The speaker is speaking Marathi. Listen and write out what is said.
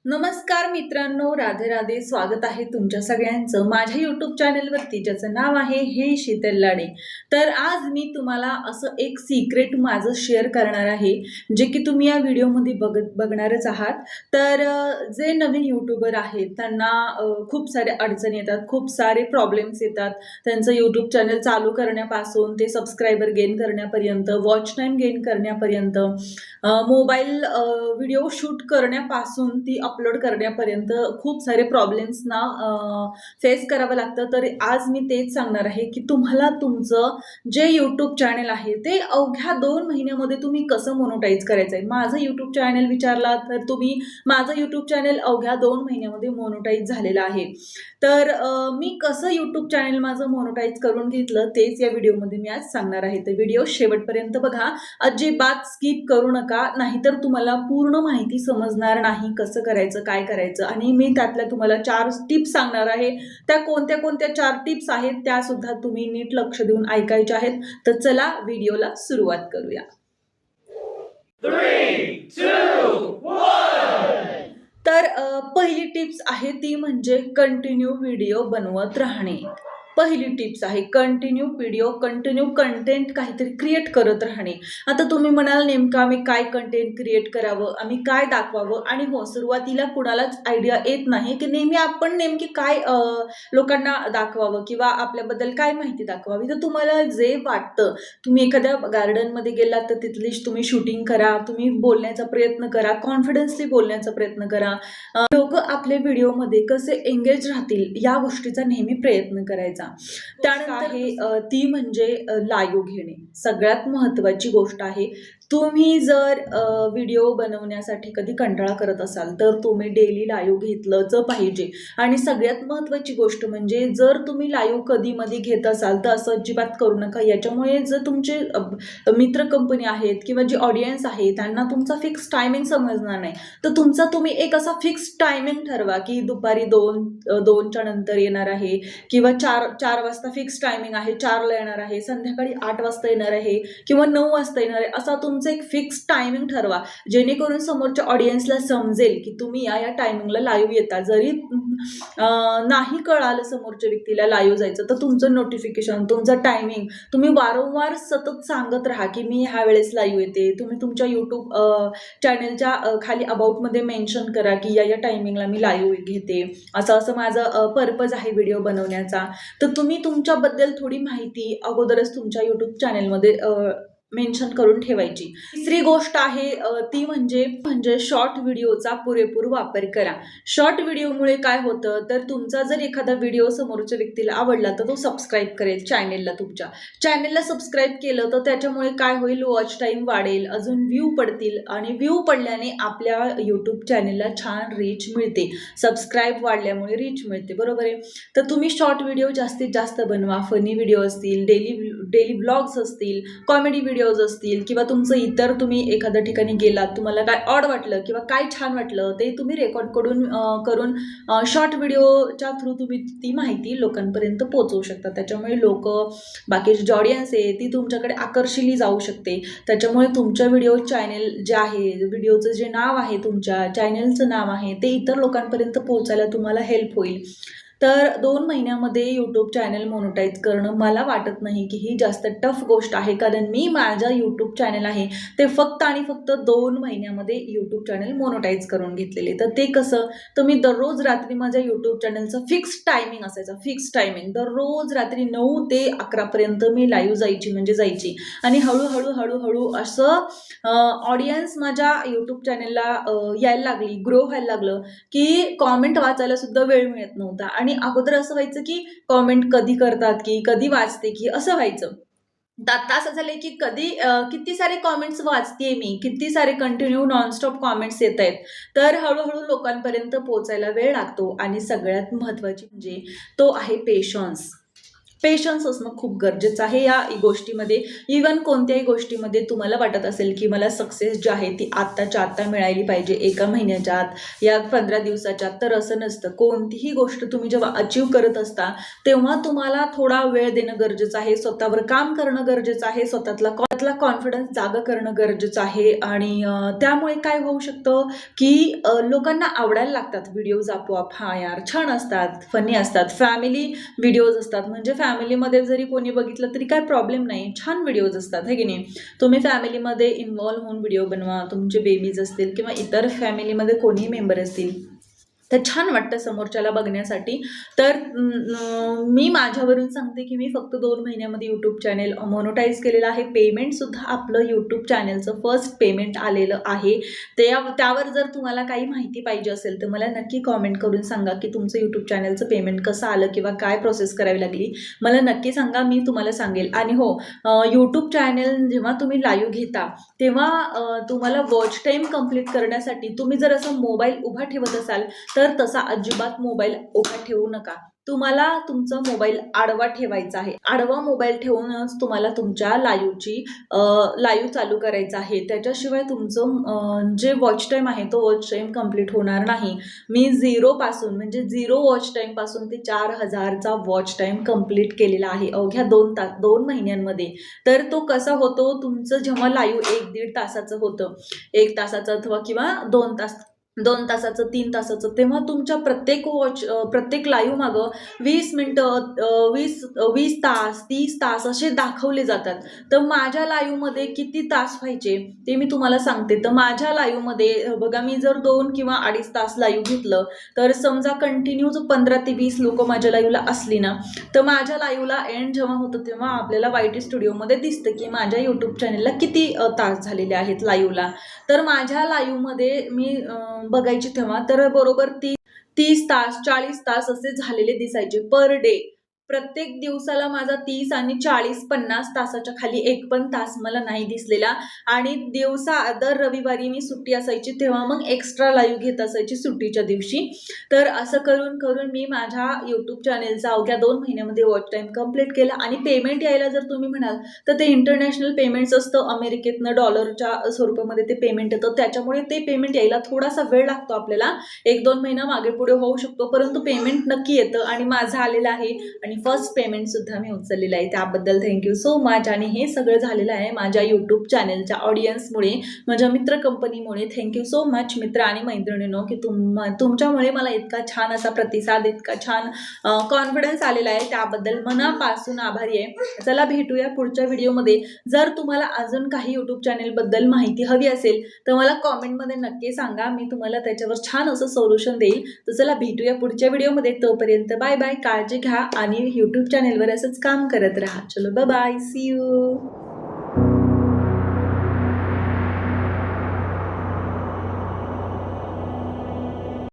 नमस्कार मित्रांनो, राधे राधे. स्वागत आहे तुमच्या सगळ्यांचं माझ्या यूट्यूब चॅनलवरती, ज्याचं नाव आहे हे शीतल लाडे. तर आज मी तुम्हाला असं एक सिक्रेट माझं शेअर करणार आहे, जे की तुम्ही या व्हिडिओमध्ये बघणारच आहात. तर जे नवीन यूट्यूबर आहेत त्यांना खूप सारे अडचणी येतात, खूप सारे प्रॉब्लेम्स येतात. त्यांचं यूट्यूब चॅनल चालू करण्यापासून ते सबस्क्रायबर गेन करण्यापर्यंत, वॉच टाईम गेन करण्यापर्यंत, मोबाईल व्हिडिओ शूट करण्यापासून ती अपलोड करण्यापर्यंत खूप सारे प्रॉब्लेम्सना फेस करावं लागतं. तर आज मी तेच सांगणार आहे की तुम्हाला तुमचं जे यूट्यूब चॅनल आहे ते अवघ्या 2 महिन्यामध्ये तुम्ही कसं मोनोटाईज करायचं आहे. माझं यूट्यूब चॅनल विचारला तर माझं यूट्यूब चॅनल अवघ्या 2 महिन्यामध्ये मोनोटाईज झालेलं आहे. तर मी कसं यूट्यूब चॅनल माझं मोनोटाईज करून घेतलं तेच या व्हिडिओमध्ये मी आज सांगणार आहे. तर व्हिडिओ शेवटपर्यंत बघा, अजिबात स्किप करू नका, नाहीतर तुम्हाला पूर्ण माहिती समजणार नाही कसं करायचं, काय करायचं. आणि मी त्यातल्या तुम्हाला 4 टिप्स सांगणार आहे. त्या कोणत्या कोणत्या 4 टिप्स आहेत त्या सुद्धा तुम्ही नीट लक्ष देऊन ऐकायच्या आहेत. तर चला व्हिडिओला सुरुवात करूया. 3, 2, 1. तर पहिली टिप्स आहे ती म्हणजे कंटिन्यू व्हिडिओ बनवत राहणे. पहिली टिप्स आहे कंटिन्यू व्हिडिओ, कंटिन्यू कंटेंट काहीतरी क्रिएट करत राहणे. आता तुम्ही म्हणाल नेमकं आम्ही काय कंटेंट क्रिएट करावं, आम्ही काय दाखवावं. आणि हो, सुरुवातीला कुणालाच आयडिया येत नाही की आपण नेमकी काय लोकांना दाखवावं किंवा आपल्याबद्दल काय माहिती दाखवावी. तर तुम्हाला जे वाटतं, तुम्ही एखाद्या गार्डनमध्ये गेलात तर तिथली तुम्ही शूटिंग करा, तुम्ही बोलण्याचा प्रयत्न करा, कॉन्फिडन्सली बोलण्याचा प्रयत्न करा. लोक आपल्या व्हिडिओमध्ये कसे एंगेज राहतील या गोष्टीचा नेहमी प्रयत्न करायचा. त्यानंतर आहे ती म्हणजे लाईव्ह घेणे. सगळ्यात महत्त्वाची गोष्ट आहे. तुम्ही जर व्हिडिओ बनवण्यासाठी कधी कंटाळा करत असाल तर तुम्ही डेली लाईव्ह घेतलंच पाहिजे. आणि सगळ्यात महत्त्वाची गोष्ट म्हणजे जर तुम्ही लाईव्ह कधी-मधी घेत असाल तर असं अजिबात करू नका. याच्यामुळे जर तुमचे मित्र कंपनी आहेत किंवा जी ऑडियन्स आहे त्यांना तुमचा फिक्स टायमिंग समजणार नाही. तर तुम्ही एक असा फिक्स टायमिंग ठरवा की दुपारी 2च्या नंतर येणार आहे किंवा 4 वाजता फिक्स टायमिंग आहे, 4ला येणार आहे, संध्याकाळी 8 वाजता येणार आहे किंवा 9 वाजता येणार आहे. असा तुमचं एक फिक्स टायमिंग ठरवा, जेणेकरून समोरच्या ऑडियन्सला समजेल की तुम्ही या टायमिंगला लाईव्ह येता. जरी नाही कळालं समोरच्या व्यक्तीला लाईव्ह जायचं तर तुमचं नोटिफिकेशन, तुमचं टायमिंग तुम्ही वारंवार सतत सांगत राहा की मी ह्या वेळेस लाईव्ह येते. तुम्ही तुमच्या यूट्यूब चॅनलच्या खाली अबाउटमध्ये मेन्शन करा की या टायमिंगला मी लाईव्ह घेते, असं माझं पर्पज आहे व्हिडिओ बनवण्याचा. तर तुम्ही तुमच्याबद्दल थोडी माहिती अगोदरच तुमच्या यूट्यूब चॅनलमध्ये मेन्शन करून ठेवायची. तिसरी गोष्ट आहे ती म्हणजे शॉर्ट व्हिडिओचा पुरेपूर वापर करा. शॉर्ट व्हिडिओमुळे काय होतं, तर तुमचा जर एखादा व्हिडिओ समोरच्या व्यक्तीला आवडला तर तो सबस्क्राईब करेल चॅनेलला. तुमच्या चॅनेलला सबस्क्राईब केलं तर त्याच्यामुळे काय होईल, वॉच टाईम वाढेल, अजून व्ह्यू पडतील आणि व्ह्यू पडल्याने आपल्या यूट्यूब चॅनेलला छान रीच मिळते. सबस्क्राईब वाढल्यामुळे रीच मिळते, बरोबर आहे. तर तुम्ही शॉर्ट व्हिडिओ जास्तीत जास्त बनवा. फनी व्हिडिओ असतील, डेली ब्लॉग्स असतील, कॉमेडी व्हिडिओज असतील किंवा तुमचं इतर तुम्ही एखाद्या ठिकाणी गेलात, तुम्हाला काय ऑड वाटलं किंवा काय छान वाटलं ते तुम्ही रेकॉर्ड करून शॉर्ट व्हिडिओच्या थ्रू तुम्ही ती माहिती लोकांपर्यंत पोहोचवू शकता. त्याच्यामुळे बाकीचे जे ऑडियन्स आहे ती तुमच्याकडे आकर्षिली जाऊ शकते. त्याच्यामुळे तुमच्या व्हिडिओ चॅनल जे आहे, व्हिडिओचं जे नाव आहे, तुमच्या चॅनलचं नाव आहे, ते इतर लोकांपर्यंत पोहोचायला तुम्हाला हेल्प होईल. तर 2 महिन्यामध्ये यूट्यूब चॅनल मोनोटाईज करणं मला वाटत नाही की ही जास्त टफ गोष्ट आहे. कारण मी माझं यूट्यूब चॅनल आहे ते फक्त आणि फक्त 2 महिन्यामध्ये यूट्यूब चॅनल मोनोटाईज करून घेतलेले. तर ते कसं, तर मी दररोज रात्री माझ्या यूट्यूब चॅनलचं फिक्स टायमिंग असायचा. फिक्स टायमिंग दररोज रात्री 9 ते 11 पर्यंत मी लाईव्ह जायची. आणि हळूहळू असं ऑडियन्स माझ्या यूट्यूब चॅनलला यायला लागली, ग्रो व्हायला लागलं की कॉमेंट वाचायला सुद्धा वेळ मिळत नव्हता. आणि अगोदर असं व्हायचं की कॉमेंट कधी करतात की कधी वाचते की असं व्हायचं. तर आता असं झालंय की किती सारे कॉमेंट्स वाचतेय मी, किती सारे कंटिन्यू नॉनस्टॉप कॉमेंट्स येत आहेत. तर हळूहळू लोकांपर्यंत पोहोचायला वेळ लागतो. आणि सगळ्यात महत्त्वाची म्हणजे तो आहे पेशन्स. पेशन्स असणं खूप गरजेचं आहे या गोष्टीमध्ये. इवन कोणत्याही गोष्टीमध्ये तुम्हाला वाटत असेल की मला सक्सेस जी आहे ती आत्ताच्या आत्ता मिळाली पाहिजे, एका महिन्याच्या आत या 15 दिवसाच्या आत, तर असं नसतं. कोणतीही गोष्ट तुम्ही जेव्हा अचीव करत असता तेव्हा तुम्हाला थोडा वेळ देणं गरजेचं आहे, स्वतःवर काम करणं गरजेचं आहे, स्वतःतला कॉन्फिडन्स जागा करणं गरजेचं आहे. आणि त्यामुळे काय होऊ शकतं की लोकांना आवडायला लागतात व्हिडिओज आपोआप. हा यार छान असतात, फनी असतात, फॅमिली व्हिडिओज असतात, म्हणजे फॅमिलीमध्ये जरी कोणी बघितलं तरी काय प्रॉब्लेम नाही, छान व्हिडिओज असतात, हे की नाही. तुम्ही फॅमिलीमध्ये इन्व्हॉल्व्ह होऊन व्हिडिओ बनवा, तुमचे बेबीज असतील किंवा इतर फॅमिलीमध्ये कोणीही मेंबर असतील तर छान वाटतं समोरच्याला बघण्यासाठी. तर मी माझ्यावरून सांगते की मी फक्त 2 महिन्यामध्ये यूट्यूब चॅनेल मॉनिटाईज केलेलं आहे. पेमेंटसुद्धा आपलं यूट्यूब चॅनेलचं फर्स्ट पेमेंट आलेलं आहे. त्यावर जर तुम्हाला काही माहिती पाहिजे असेल तर मला नक्की कॉमेंट करून सांगा की तुमचं यूट्यूब चॅनेलचं पेमेंट कसं आलं किंवा काय प्रोसेस करावी लागली, मला नक्की सांगा, मी तुम्हाला सांगेल. आणि हो, यूट्यूब चॅनेल जेव्हा तुम्ही लाईव्ह घेता तेव्हा तुम्हाला वॉच टाईम कंप्लीट करण्यासाठी तुम्ही जर असं मोबाईल उभा ठेवत असाल तर तसा अजिबात मोबाईल उभा ठेवू नका. तुम्हाला तुमचा मोबाईल आडवा ठेवायचा आहे. आडवा मोबाईल ठेवूनच तुम्हाला तुमच्या लाईव्ह चालू करायचा आहे. त्याच्याशिवाय तुमचं जे वॉच टाईम आहे तो वॉच टाईम कंप्लीट होणार नाही. मी 0 पासून म्हणजे 0 वॉच टाईम पासून ते 4000चा वॉच टाईम कंप्लीट केलेला आहे अवघ्या 2 महिन्यांमध्ये. तर तो कसा होतो, तुमचं जेव्हा लाईव्ह 1-1.5 तासाचं होतं, 1 तासाचं अथवा किंवा 2 तास, 2 तासाचं, 3 तासाचं, तेव्हा तुमच्या प्रत्येक लाईव्ह मागं 20 मिनिटं, 20 तास, 30 तास असे दाखवले जातात. तर माझ्या लाईव्हमध्ये किती तास व्हायचे ते मी तुम्हाला सांगते. तर माझ्या लाईव्हमध्ये बघा, मी जर 2 किंवा 2.5 तास लाईव्ह घेतलं तर समजा कंटिन्यू 15 ते 20 लोक माझ्या लाईव्हला असली ना, तर माझ्या लाईव्हला एंड जेव्हा होतं तेव्हा आपल्याला YT स्टुडिओमध्ये दिसतं की माझ्या यूट्यूब चॅनेलला किती तास झालेले आहेत लाईव्हला. तर माझ्या लाईव्हमध्ये मी बघायची तेव्हा तर बरोबर 30 तास, 40 तास असे झालेले दिसायचे पर डे. प्रत्येक दिवसाला माझा 30 आणि 40, 50 तासाच्या खाली एक पण तास मला नाही दिसलेला. आणि दर रविवारी मी सुट्टी असायची तेव्हा मग एक्स्ट्रा लाईव्ह घेत असायची सुट्टीच्या दिवशी. तर असं करून करून मी माझ्या यूट्यूब चॅनेलचा अवघ्या 2 महिन्यामध्ये वॉच टाईम कंप्लीट केला. आणि पेमेंट यायला जर तुम्ही म्हणाल तर ते इंटरनॅशनल पेमेंट्स असतं, अमेरिकेतनं डॉलरच्या स्वरूपामध्ये ते पेमेंट येतं, त्याच्यामुळे ते पेमेंट यायला थोडासा वेळ लागतो आपल्याला, 1-2 महिना मागे पुढे होऊ शकतो, परंतु पेमेंट नक्की येतं. आणि माझं आलेलं आहे आणि फर्स्ट पेमेंटसुद्धा मी उचललेलं आहे, त्याबद्दल थँक्यू सो मच. आणि हे सगळं झालेलं आहे माझ्या यूट्यूब चॅनेलच्या ऑडियन्समुळे, माझ्या मित्र कंपनीमुळे. थँक्यू सो मच मित्र आणि मैत्रिणींनो की तुमच्यामुळे मला इतका छान असा प्रतिसाद, इतका छान कॉन्फिडन्स आलेला आहे, त्याबद्दल मनापासून आभारी आहे. चला भेटूया पुढच्या व्हिडिओमध्ये. जर तुम्हाला अजून काही यूट्यूब चॅनेलबद्दल माहिती हवी असेल तर मला कॉमेंटमध्ये नक्की सांगा, मी तुम्हाला त्याच्यावर छान असं सोल्युशन देईल. तर चला भेटूया पुढच्या व्हिडिओमध्ये. तोपर्यंत बाय बाय, काळजी घ्या आणि यूट्यूब चॅनेलवर असंच काम करत राहा. चलो बाय बाय, सी यू.